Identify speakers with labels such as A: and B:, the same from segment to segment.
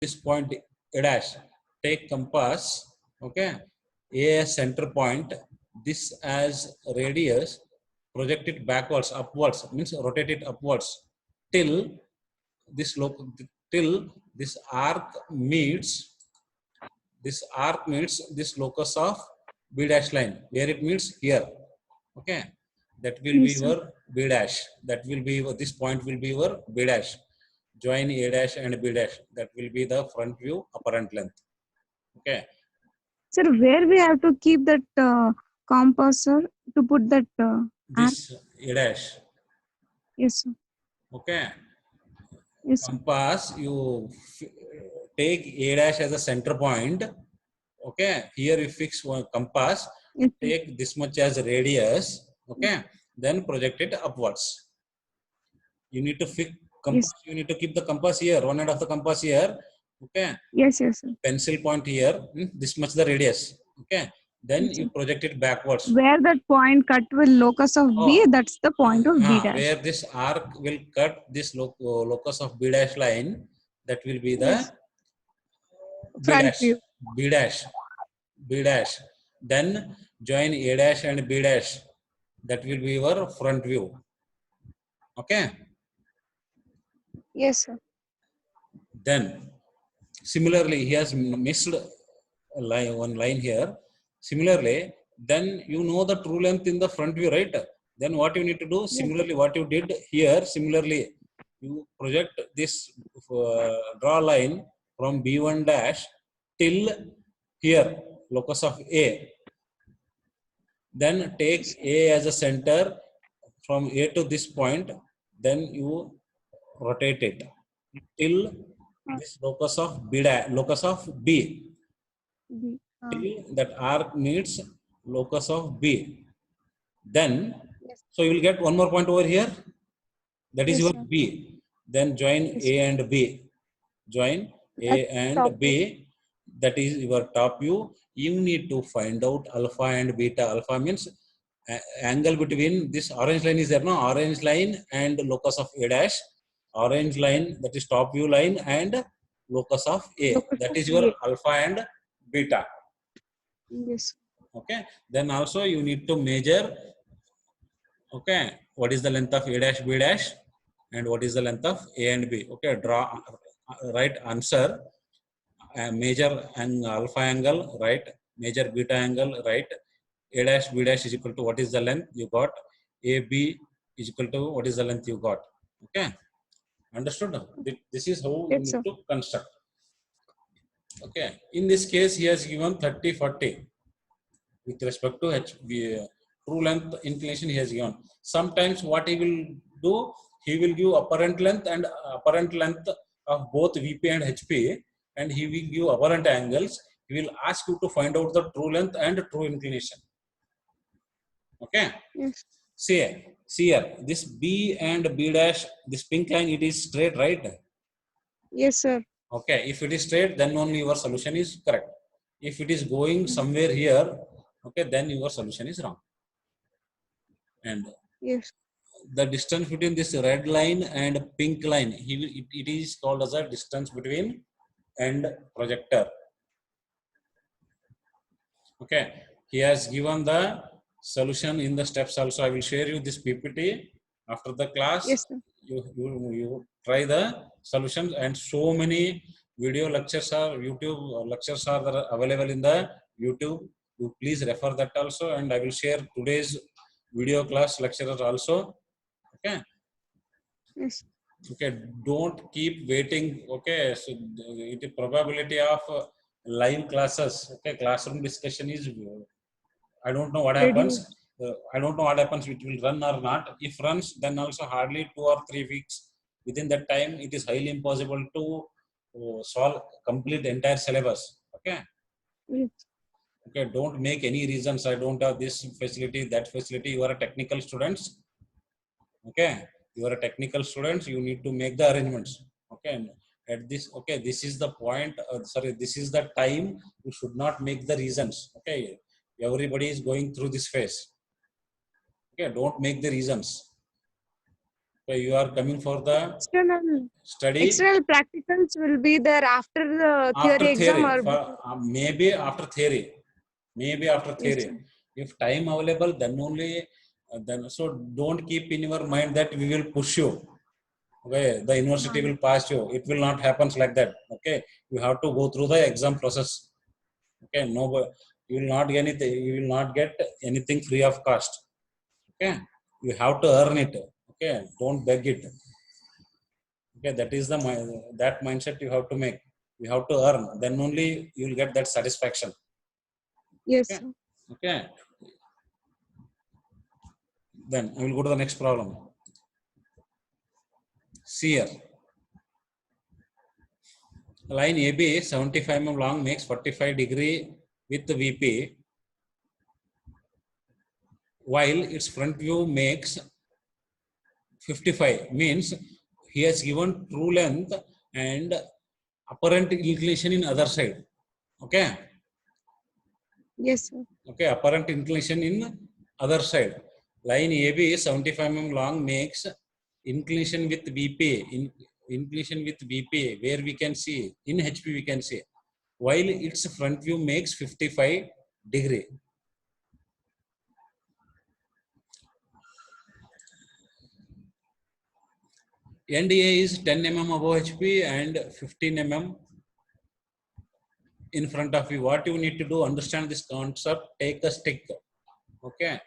A: this point A dash, take compass, okay, A as center point, this as radius, project it backwards, upwards, means rotate it upwards till this till this arc meets this locus of B dash line, where it meets here, okay, that will be
B: Yes, sir.
A: your B dash, that will be this point will be your B dash. Join A dash and B dash, that will be the front view apparent length. Okay,
B: Sir, where we have to keep that compass, sir, to put that arc?
A: this A dash.
B: Yes, sir.
A: Okay,
B: Yes, sir.
A: compass, you take A dash as a center point. Okay, here you fix one compass,
B: Yes, sir.
A: take this much as radius. Okay, then project it upwards. You need to fix compass,
B: Yes.
A: you need to keep the compass here, one end of the compass here. Okay,
B: Yes, yes, sir.
A: pencil point here, this much the radius. Okay, then
B: Yes,
A: you
B: sir.
A: project it backwards.
B: Where that point cut with locus of B,
A: Oh,
B: that's the point of B dash.
A: where this arc will cut this locus of B dash line, that will be the
B: Yes.
A: B
B: Front
A: dash,
B: view.
A: B dash, B dash. Then join A dash and B dash, that will be your front view. Okay,
B: Yes, sir.
A: then similarly he has missed one line here. Similarly, then you know the true length in the front view, right? Then what you need to do, similarly what you did here, similarly you project this draw line from B1 dash till here, locus of A. Then take A as a center from A to this point, then you rotate it till this locus of B dash, locus of B,
B: B.
A: till that arc meets locus of B. Then,
B: Yes.
A: so you will get one more point over here, that is
B: Yes,
A: your
B: sir.
A: B. Then join
B: Yes.
A: A and B. Join A
B: At
A: and
B: top
A: B.
B: view.
A: That is your top view. You need to find out alpha and beta. Alpha means angle between this orange line is there, no? Orange line and locus of A dash. Orange line, that is top view line, and locus of A.
B: Locus
A: That
B: of
A: is your
B: A.
A: alpha and beta.
B: Yes.
A: Okay. Then also you need to measure, okay, what is the length of A dash, B dash, and what is the length of A and B. Okay, draw right answer. Measure alpha angle, right? Measure beta angle, right? A dash, B dash is equal to what is the length you got? AB is equal to what is the length you got? Okay, understood? This is how you
B: Yes,
A: need
B: sir.
A: to construct. Okay, in this case he has given 30, 40 with respect to true length inclination he has given. Sometimes what he will do, he will give apparent length and apparent length of both VP and HP, and he will give apparent angles. He will ask you to find out the true length and true inclination. Okay,
B: Yes.
A: see here, this B and B dash, this pink line, it is straight, right?
B: Yes, sir.
A: Okay, if it is straight, then only your solution is correct. If it is going somewhere here, okay, then your solution is wrong. And
B: Yes.
A: the distance between this red line and pink line, it is called as a distance between end projector. Okay, he has given the solution in the steps also. I will share you this PPT after the class.
B: Yes, sir.
A: You try the solutions, and so many video lectures are YouTube lectures are there available in the YouTube. You please refer that also, and I will share today's video class lecturers also. Okay.
B: Yes.
A: Okay, don't keep waiting. Okay, so it is probability of live classes. Okay, classroom discussion is, I don't know what happens.
B: Reduce.
A: I don't know what happens. It will run or not. If runs, then also hardly 2 or 3 weeks. Within that time, it is highly impossible to solve complete entire syllabus. Okay.
B: Yes.
A: Okay, don't make any reasons. I don't have this facility, that facility. You are a technical students. Okay, you are a technical students, you need to make the arrangements. Okay, at this, okay, this is the point, sorry, this is the time you should not make the reasons. Okay, everybody is going through this phase. Okay, don't make the reasons. So you are coming for the study
B: external practicals will be there after the theory
A: after
B: exam
A: theory.
B: or
A: For,
B: before?
A: maybe after theory. Maybe after
B: Yes,
A: theory.
B: sir.
A: If time available, then only. Then so don't keep in your mind that we will push you. Okay, the university will pass you. It will not happen like that. Okay, you have to go through the exam process. Okay, no, you will not get anything. You will not get anything free of cost. Okay, you have to earn it. Okay, don't beg it. Okay, that is the that mindset you have to make. You have to earn. Then only you will get that satisfaction.
B: Yes,
A: Okay.
B: sir.
A: Okay. Then I will go to the next problem. See here. Line AB 75 mm long makes 45-degree with the VP, while its front view makes 55. Means he has given true length and apparent inclination in other side. Okay.
B: Yes, sir.
A: Okay, apparent inclination in other side. Line AB 75 mm long makes inclination with VP, inclination with VP, where we can see in HP we can see, while its front view makes 55-degree. NDA is 10 mm above HP and 15 mm in front of you. What you need to do, understand this concept, take a stick. Okay,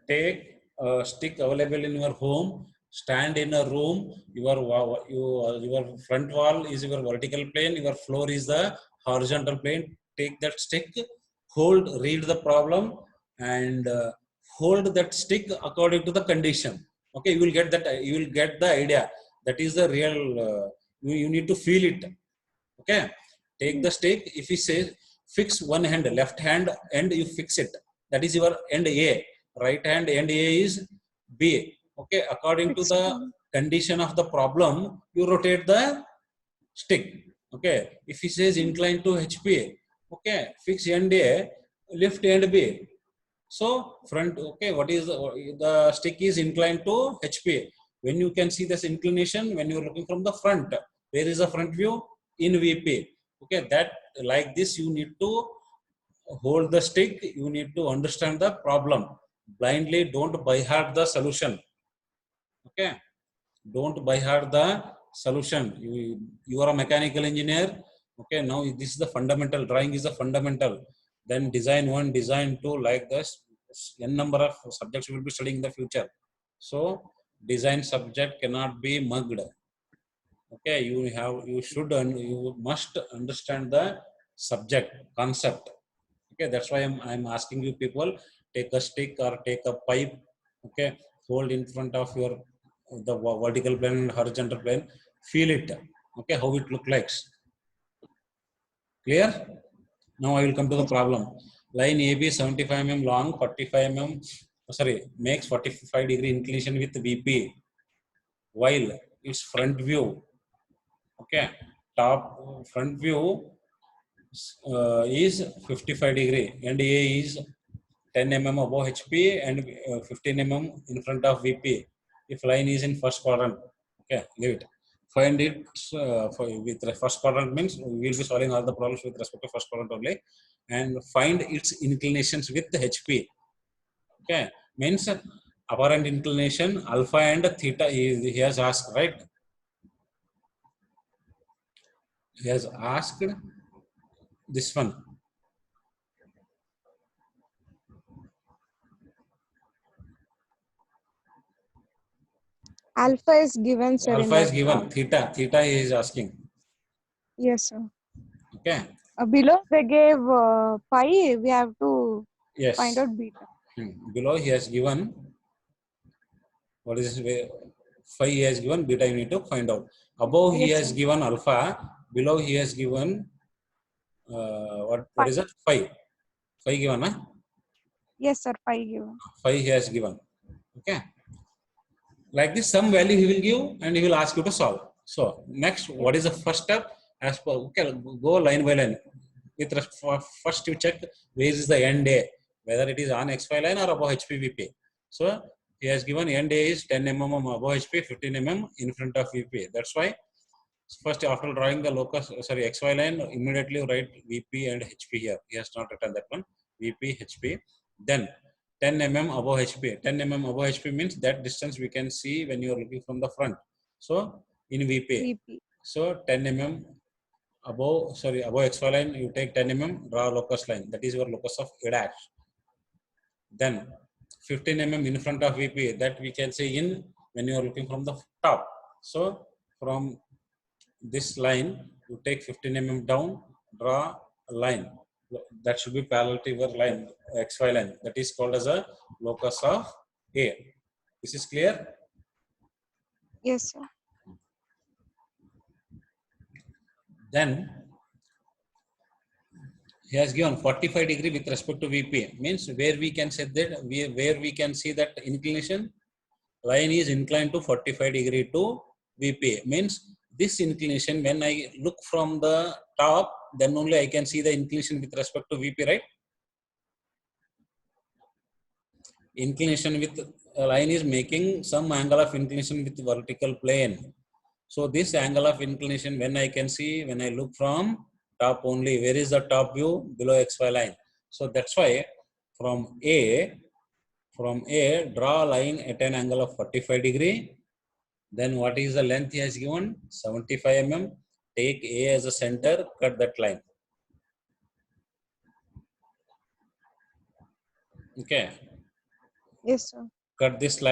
A: take a stick available in your home, stand in a room, your front wall is your vertical plane, your floor is the horizontal plane. Take that stick, read the problem, and hold that stick according to the condition. Okay, you will get that, you will get the idea. That is the real, you need to feel it. Okay, take the stick. If he says fix one hand, left hand and you fix it, that is your end A. Right hand end A is B. Okay, according to the condition of the problem, you rotate the stick. Okay, if he says incline to HP, okay, fix end A, lift end B. So front, okay, what is the stick is inclined to HP. When you can see this inclination, when you're looking from the front, where is the front view? In VP. Okay, that like this you need to hold the stick, you need to understand the problem. Blindly don't by heart the solution. Okay, don't by heart the solution. You are a mechanical engineer. Okay, now this is the fundamental, drawing is the fundamental. Then design 1, design 2, like this n number of subjects you will be studying in the future. So design subject cannot be mugged. Okay, you must understand the subject concept. Okay, that's why I'm asking you people, take a stick or take a pipe. Okay, hold in front of your the vertical plane and horizontal plane, feel it. Okay, how it look like. Clear? Now I will come to the problem. Line AB 75 mm long, 45 mm, sorry, makes 45-degree inclination with VP, while its front view, okay, top front view is 55-degree and A is 10 mm above HP and 15 mm in front of VP. If line is in first quadrant, okay, leave it. Find it with the first quadrant means we will be solving all the problems with respect to first quadrant only, and find its inclinations with the HP. Okay, means apparent inclination alpha and theta he has asked, right? He has asked this one.
B: Alpha is given, sir.
A: Alpha is given. Theta he is asking.
B: Yes, sir.
A: Okay.
B: Below they gave pi. We have to
A: Yes.
B: find out beta.
A: Below he has given, what is this? Phi he has given, beta you need to find out. Above he has given alpha. Below he has given what is it? Phi. Phi given, huh?
B: Yes, sir. Pi given.
A: Phi he has given. Okay. Like this, some value he will give and he will ask you to solve. So next, what is the first step? As per, okay, go line by line. First you check where is the end A, whether it is on XY line or above HPVP. So he has given end A is 10 mm above HP, 15 mm in front of VP. That's why first after drawing the locus, sorry, XY line, immediately write VP and HP here. He has not written that one. VP, HP. Then 10 mm above HP. 10 mm above HP means that distance we can see when you are looking from the front. So in VP.
B: VP.
A: So 10 mm above, sorry, above XY line, you take 10 mm, draw locus line. That is your locus of A dash. Then 15 mm in front of VP, that we can say in when you are looking from the top. So from this line, you take 15 mm down, draw a line. That should be parallel to your line, XY line. That is called as a locus of A. This is clear?
B: Yes, sir.
A: Then he has given 45 degree with respect to VP. Means where we can say that, where we can see that inclination, line is inclined to 45 degree to VP. Means this inclination, when I look from the top, then only I can see the inclination with respect to VP, right? Inclination with a line is making some angle of inclination with vertical plane. So this angle of inclination, when I can see, when I look from top only, where is the top view? Below XY line. So that's why from A, draw a line at an angle of 45 degree. Then what is the length he has given? 75 mm. Take A as a center, cut that line. Okay.
B: Yes, sir.
A: Cut this line.